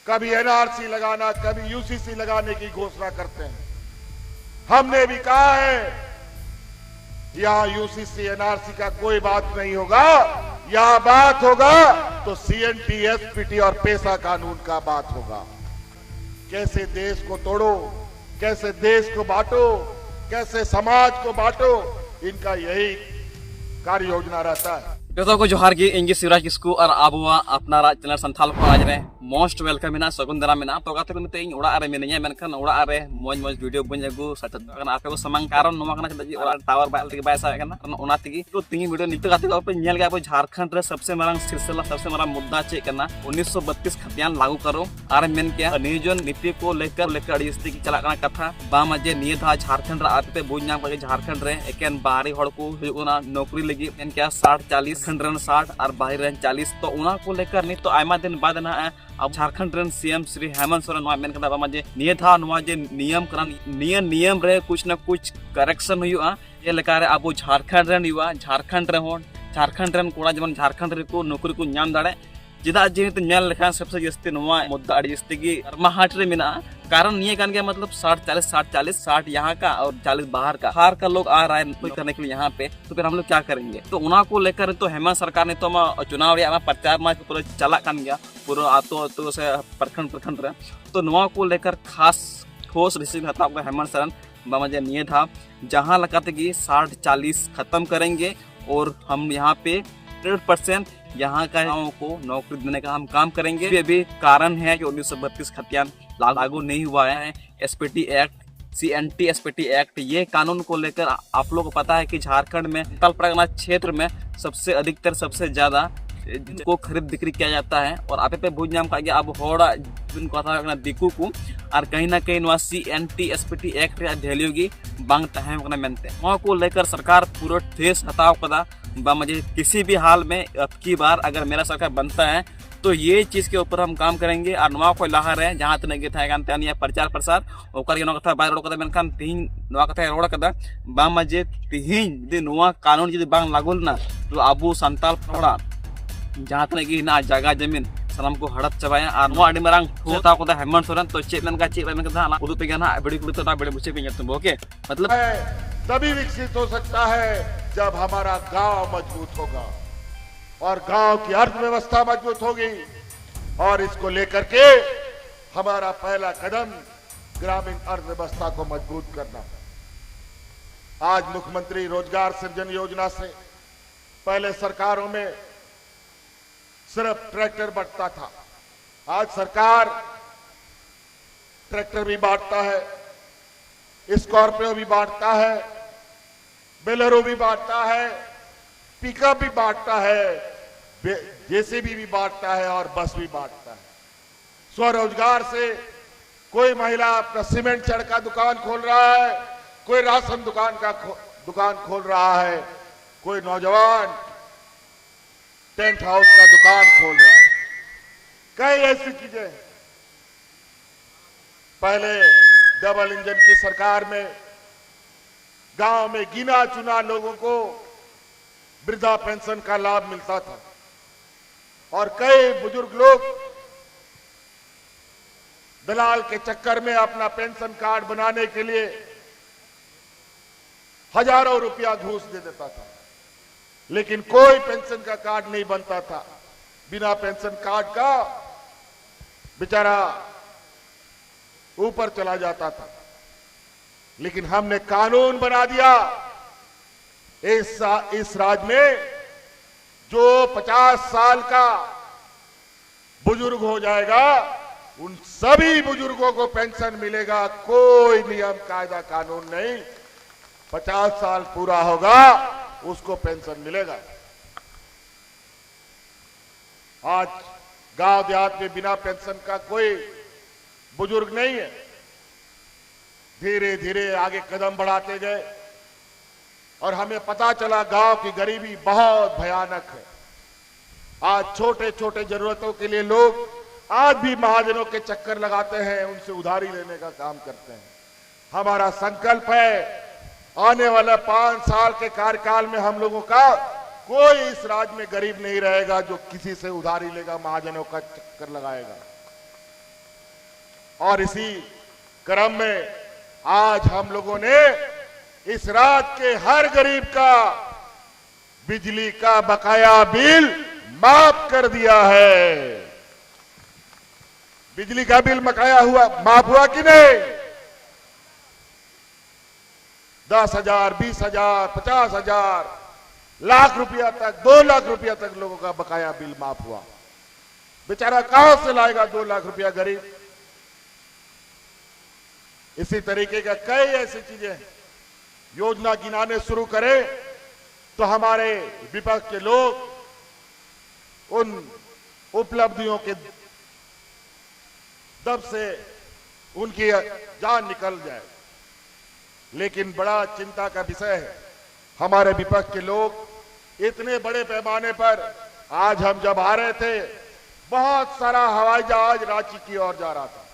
कभी एनआरसी लगाना, कभी यूसीसी लगाने की घोषणा करते हैं। हमने भी कहा है यहां यूसीसी एनआरसी का कोई बात नहीं होगा, यहां बात होगा तो सीएनटी, एसपीटी और पेशा कानून का बात होगा। कैसे देश को तोड़ो, कैसे देश को बांटो, कैसे समाज को बांटो, इनका यही कार्य योजना रहता है। जो जोहार गे इंगे शिवराज किस्कू और आबुआ अपना चैनल संथाल को आज रे मोस्ट वेलकम मेना सगुन दारा मेना तो गाते को तेई ओड़ा रे मेनिया मेनखान ओड़ा रे मौज मौज वीडियो बन अगु सचत कना आपे को समंग कारण नोमा कना चदा जी ओड़ा टावर बाल तक बाय सावे कना ओना तिगी तो तीन वीडियो नित गाते को पे नेल गा झारखंड रे सबसे मारंग सिलसिला सबसे मारंग मुद्दा चे कना 1932 खतियान लागू करो और मेन क्या नियोजन नीति को लेकर अड़िस्ती की चला कथा बाम जे निये था झारखंड रे आते बुझ नाम के झारखंड रे एकेन बाहरी हड़ को हुना नौकरी लगी मेन क्या 60-40 खंड 60 और बाहर 40 तो उना को लेकर नहीं तो आयमा दिन बाद ना अब झारखंड रन सीएम श्री हेमंत सोरेन नवा मेन कदा बामा जे निये था नवा जे नियम करन नियम रे कुछ ना कुछ करेक्शन हुआ ये लेकर अब झारखंड रन हुआ झारखंड रे हो झारखंड रन कोड़ा जमन झारखंड रे को नौकरी को नाम दाड़े जिदा जे तो नेल लेखा सबसे जस्ती नवा मुद्दा अड़ी जस्ती की कर्माहाट रे मिना कारण ये कान के मतलब 60-40 यहाँ का और 40 बाहर का लोग आ रहा है नौकरी करने के लिए यहाँ पे, तो फिर हम लोग क्या करेंगे। तो उना को लेकर तो हेमंत सरकार ने तो चुनाव या प्रचार में पूरा चला कान गया पूरा आतो से प्रखंड रहे तो नवा को लेकर खास ठोस डिसीजन था आपका हेमंत सरन बामा निये था जहाँ लगाते कि 60-40 खत्म करेंगे और हम यहाँ पे 100% यहाँ का को नौकरी देने का हम काम करेंगे। अभी कारण है कि 1932 खतियान लागू नहीं हुआ है। SPT act, CNT SPT act, ये कानून को लेकर आप लोगों को पता है कि झारखंड में उत्तर परगना क्षेत्र में सबसे ज्यादा को खरीद बिक्री किया जाता है और आप पे भूज नाम का अब होड़ा जिनको था दिकू को और कहीं ना कहीं सीएनटी एसपीटी एक्ट ढेलियोगी बांग तहम मेनते को लेकर सरकार पूरा देश हताव कदा मुझे किसी भी हाल में अब की बार अगर मेरा सरकार बनता है तो ये चीज के ऊपर हम काम करेंगे और नवा को लहार है जहाँ तक गे प्रचार प्रसार ओकर कथा बाय रोड कदा मेनखान तिहिन नवा कथा रोड कदा बा मजे तिहिन यदि नवा कानून यदि बांग लागुल ना तो अबू संताल पड़ा जहाँ तक गे ना जगह जमीन सामान को हड़प चबाया और नवा अडी मारंग ठोता को हेमंत सोरेन तो चेक मेन का चेक मेन का उदु पे ना बड़ी कुड़ी तो ना बड़ी बुझे पे तुम ओके मतलब तभी विकसित हो सकता है जब हमारा गांव मजबूत होगा और गांव की अर्थव्यवस्था मजबूत होगी और इसको लेकर के हमारा पहला कदम ग्रामीण अर्थव्यवस्था को मजबूत करना। आज मुख्यमंत्री रोजगार सृजन योजना से पहले सरकारों में सिर्फ ट्रैक्टर बांटता था, आज सरकार ट्रैक्टर भी बांटता है, स्कॉर्पियो भी बांटता है, बेलेरो भी बांटता है, पिकअप भी बांटता है, जेसीबी भी बांटता है और बस भी बांटता है। स्वरोजगार से कोई महिला अपना सीमेंट चढ़ का दुकान खोल रहा है, कोई राशन दुकान खोल रहा है, कोई नौजवान टेंट हाउस का दुकान खोल रहा है। कई ऐसी चीजें पहले डबल इंजन की सरकार में गांव में गिना चुना लोगों को वृद्धा पेंशन का लाभ मिलता था और कई बुजुर्ग लोग दलाल के चक्कर में अपना पेंशन कार्ड बनाने के लिए हजारों रुपया घूस दे देता था, लेकिन कोई पेंशन का कार्ड नहीं बनता था। बिना पेंशन कार्ड का बेचारा ऊपर चला जाता था, लेकिन हमने कानून बना दिया इस राज्य में जो 50 साल का बुजुर्ग हो जाएगा उन सभी बुजुर्गों को पेंशन मिलेगा। कोई नियम कायदा कानून नहीं, 50 साल पूरा होगा उसको पेंशन मिलेगा। आज गांव देहात में बिना पेंशन का कोई बुजुर्ग नहीं है। धीरे धीरे आगे कदम बढ़ाते गए और हमें पता चला गांव की गरीबी बहुत भयानक है। आज छोटे छोटे जरूरतों के लिए लोग आज भी महाजनों के चक्कर लगाते हैं, उनसे उधारी लेने का काम करते हैं। हमारा संकल्प है आने वाला 5 साल के कार्यकाल में हम लोगों का कोई इस राज्य में गरीब नहीं रहेगा जो किसी से उधारी लेगा, महाजनों का चक्कर लगाएगा। और इसी क्रम में आज हम लोगों ने इस राज्य के हर गरीब का बिजली का बकाया बिल माफ कर दिया है। बिजली का बिल माफ हुआ कि नहीं? 10,000, 20,000, 50,000, लाख रुपया तक, 2 लाख रुपया तक लोगों का बकाया बिल माफ हुआ। बेचारा कहां से लाएगा 2 लाख रुपया गरीब? इसी तरीके का कई ऐसी चीजें योजना गिनाने शुरू करें तो हमारे विपक्ष के लोग उन उपलब्धियों के दब से उनकी जान निकल जाए। लेकिन बड़ा चिंता का विषय है, हमारे विपक्ष के लोग इतने बड़े पैमाने पर, आज हम जब आ रहे थे बहुत सारा हवाई जहाज रांची की ओर जा रहा था।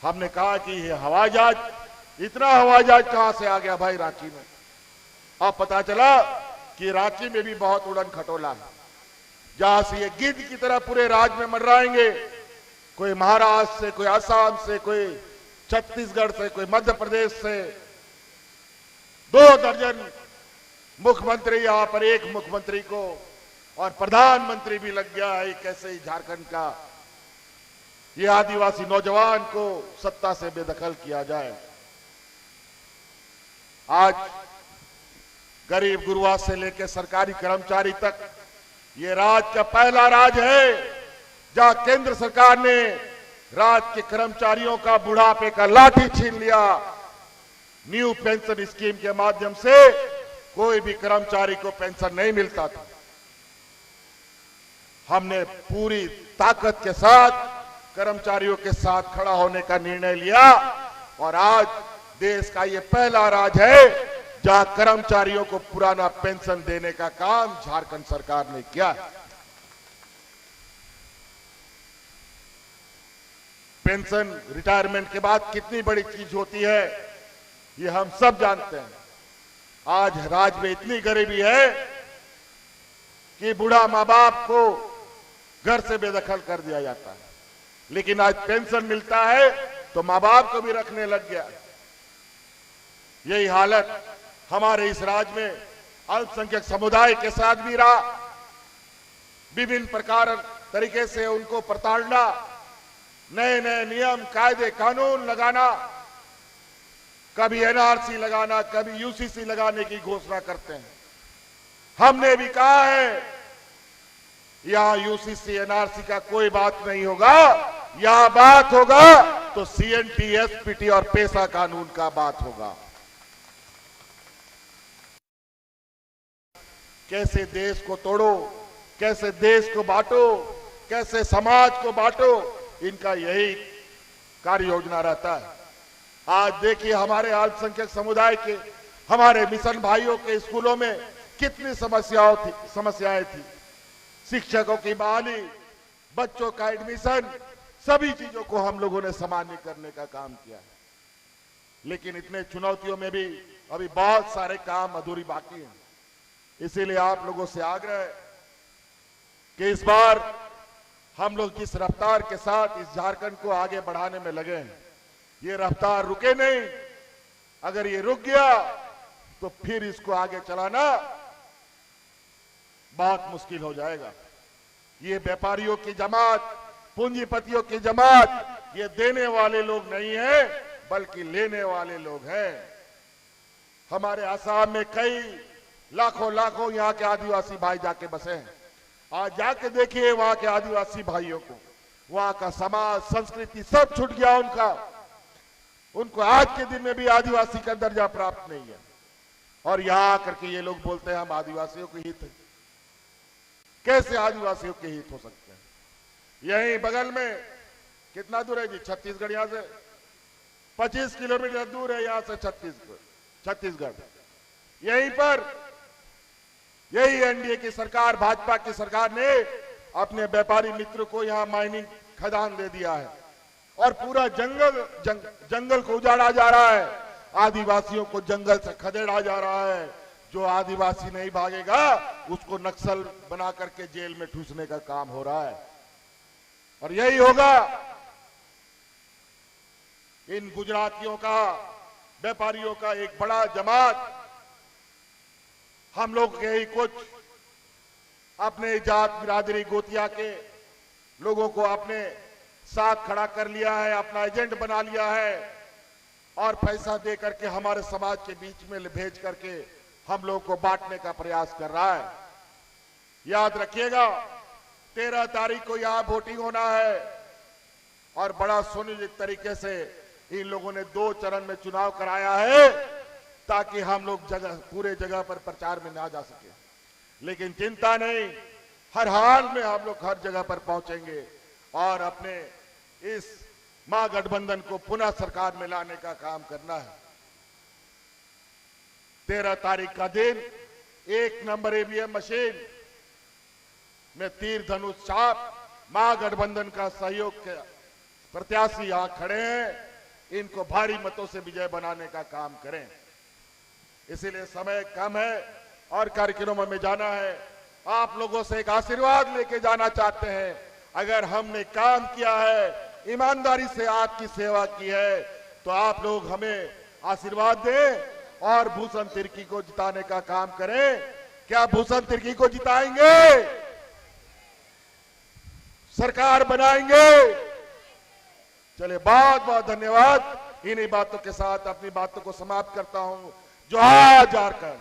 हमने कहा कि ये हवाई जहाज, इतना हवाई जहाज कहां से आ गया भाई रांची में? अब पता चला कि रांची में भी बहुत उड़न खटोला है, जहां से ये गिद्ध की तरह पूरे राज्य में मंडराएंगे। कोई महाराष्ट्र से, कोई असम से, कोई छत्तीसगढ़ से, कोई मध्य प्रदेश से। 2 दर्जन मुख्यमंत्री, यहां पर एक मुख्यमंत्री को और प्रधानमंत्री भी लग गया है। कैसे ही झारखंड का ये आदिवासी नौजवान को सत्ता से बेदखल किया जाए। आज गरीब गुरुआ से लेकर सरकारी कर्मचारी तक ये राज्य का पहला राज्य है जहां केंद्र सरकार ने राज्य के कर्मचारियों का बुढ़ापे का लाठी छीन लिया। न्यू पेंशन स्कीम के माध्यम से कोई भी कर्मचारी को पेंशन नहीं मिलता था। हमने पूरी ताकत के साथ कर्मचारियों के साथ खड़ा होने का निर्णय लिया और आज देश का ये पहला राज्य है जहां कर्मचारियों को पुराना पेंशन देने का काम झारखंड सरकार ने किया। पेंशन रिटायरमेंट के बाद कितनी बड़ी चीज होती है ये हम सब जानते हैं। आज राज्य में इतनी गरीबी है कि बूढ़ा मां बाप को घर से बेदखल कर दिया जाता है, लेकिन आज पेंशन मिलता है तो मां बाप को भी रखने लग गया। यही हालत हमारे इस राज्य में अल्पसंख्यक समुदाय के साथ भी रहा। विभिन्न प्रकार तरीके से उनको प्रताड़ना, नए नए नियम कायदे कानून लगाना, कभी एनआरसी लगाना, कभी यूसीसी लगाने की घोषणा करते हैं। हमने भी कहा है यहां यूसीसी एनआरसी का कोई बात नहीं होगा, यहां बात होगा तो सीएनटी, एसपीटी और पेशा कानून का बात होगा। कैसे देश को तोड़ो, कैसे देश को बांटो, कैसे समाज को बांटो, इनका यही कार्य योजना रहता है। आज देखिए हमारे अल्पसंख्यक समुदाय के, हमारे मिशन भाइयों के स्कूलों में कितनी समस्याएं थी। शिक्षकों की बहाली, बच्चों का एडमिशन, सभी चीजों को हम लोगों ने सामान्य करने का काम किया है। लेकिन इतने चुनौतियों में भी अभी बहुत सारे काम अधूरी बाकी हैं। इसीलिए आप लोगों से आग्रह है कि इस बार हम लोग जिस रफ्तार के साथ इस झारखंड को आगे बढ़ाने में लगे हैं, ये रफ्तार रुके नहीं। अगर ये रुक गया तो फिर इसको आगे चलाना बहुत मुश्किल हो जाएगा। ये व्यापारियों की जमात, पूंजीपतियों की जमात, ये देने वाले लोग नहीं हैं बल्कि लेने वाले लोग हैं। हमारे आसाम में कई लाखों यहाँ के आदिवासी भाई जाके बसे हैं। आज जाके देखिए वहां के आदिवासी भाइयों को, वहां का समाज, संस्कृति सब छूट गया उनको आज के दिन में भी आदिवासी का दर्जा प्राप्त नहीं है। और यहां आकर के ये लोग बोलते हैं हम आदिवासियों के हित हैं। कैसे आदिवासियों के हित हो सकते हैं? यहीं बगल में कितना दूर है जी? छत्तीसगढ़ यहां से 25 किलोमीटर दूर है, यहां से छत्तीसगढ़। यहीं पर यही एनडीए की सरकार, भाजपा की सरकार ने अपने व्यापारी मित्र को यहां माइनिंग खदान दे दिया है और पूरा जंगल को उजाड़ा जा रहा है। आदिवासियों को जंगल से खदेड़ा जा रहा है। जो आदिवासी नहीं भागेगा उसको नक्सल बना करके जेल में ठूसने का काम हो रहा है। और यही होगा इन गुजरातियों का, व्यापारियों का एक बड़ा जमात हम लोग के ही कुछ अपने जात बिरादरी गोतिया के लोगों को अपने साथ खड़ा कर लिया है, अपना एजेंट बना लिया है और पैसा दे करके हमारे समाज के बीच में भेज करके हम लोग को बांटने का प्रयास कर रहा है। याद रखिएगा 13 तारीख को यहां वोटिंग होना है और बड़ा सुनिश्चित तरीके से इन लोगों ने 2 चरण में चुनाव कराया है ताकि हम लोग पूरे जगह पर प्रचार में ना जा सके। लेकिन चिंता नहीं, हर हाल में हम लोग हर जगह पर पहुंचेंगे और अपने इस महागठबंधन को पुनः सरकार में लाने का काम करना है। 13 तारीख का दिन 1 नंबर ईवीएम मशीन में तीर धनुष छाप महागठबंधन का सहयोग के प्रत्याशी यहां खड़े हैं, इनको भारी मतों से विजय बनाने का काम करें। इसीलिए समय कम है और कार्यक्रमों में जाना है। आप लोगों से एक आशीर्वाद लेके जाना चाहते हैं। अगर हमने काम किया है, ईमानदारी से आपकी सेवा की है, तो आप लोग हमें आशीर्वाद दें और भूषण तिर्की को जिताने का काम करें। क्या भूषण तिर्की को जिताएंगे? सरकार बनाएंगे? चलिए, बहुत बहुत धन्यवाद। इन्हीं बातों के साथ अपनी बातों को समाप्त करता हूं। जोहार झारखंड।